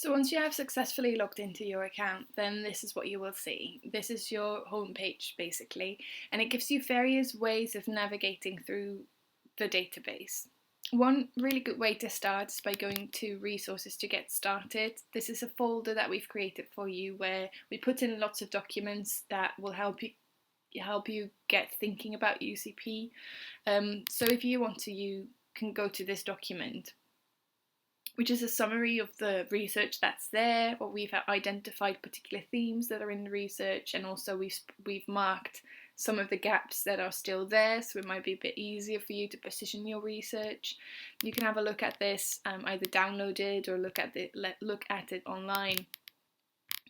So once you have successfully logged into your account, then this is what you will see. This is your homepage basically, and it gives you various ways of navigating through the database. One really good way to start is by going to resources to get started. This is a folder that we've created for you where we put in lots of documents that will help you get thinking about UCP. So if you want to, you can go to this document, which is a summary of the research that's there, or we've identified particular themes that are in the research, and also we've marked some of the gaps that are still there, so it might be a bit easier for you to position your research. You can have a look at this, either download it or look at it online.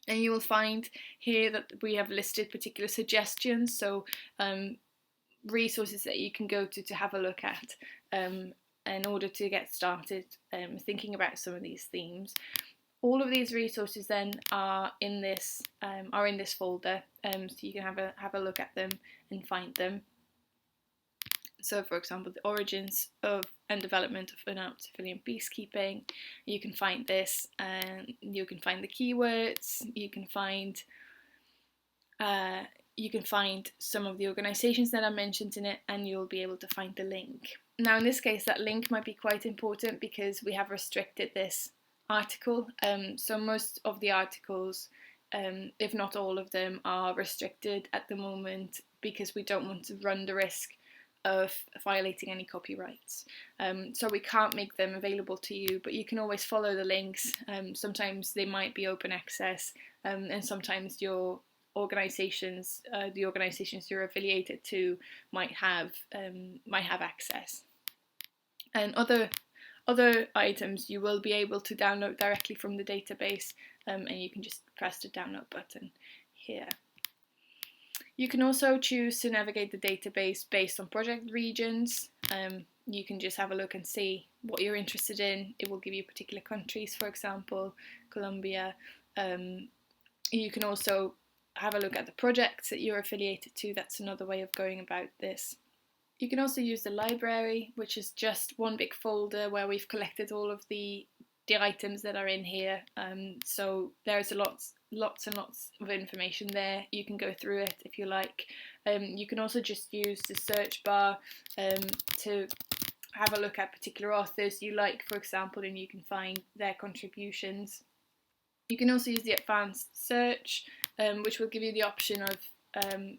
And you will find here that we have listed particular suggestions, so resources that you can go to have a look at in order to get started thinking about some of these themes. All of these resources then are in this folder, so you can have a look at them and find them. So, for example, the origins of and development of unarmed civilian peacekeeping. You can find this, and you can find the keywords. You can find some of the organisations that are mentioned in it, and you'll be able to find the link. Now, in this case, that link might be quite important because we have restricted this article. So most of the articles, if not all of them, are restricted at the moment because we don't want to run the risk of violating any copyrights. So we can't make them available to you, but you can always follow the links. Sometimes they might be open access, and sometimes the organisations you're affiliated to might have access. And other items you will be able to download directly from the database, and you can just press the download button here. You can also choose to navigate the database based on project regions. You can just have a look and see what you're interested in. It will give you particular countries, for example, Colombia. You can also have a look at the projects that you're affiliated to. That's another way of going about this. You can also use the library, which is just one big folder where we've collected all of the items that are in here. So there's lots and lots of information there. You can go through it if you like. You can also just use the search bar to have a look at particular authors you like, for example, and you can find their contributions. You can also use the advanced search, which will give you the option of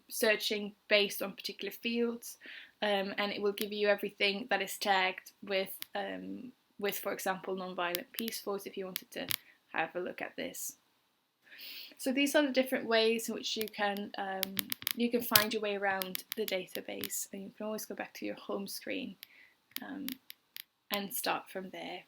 searching based on particular fields, and it will give you everything that is tagged with, for example, non-violent peace force, if you wanted to have a look at this. So these are the different ways in which you can find your way around the database, and you can always go back to your home screen and start from there.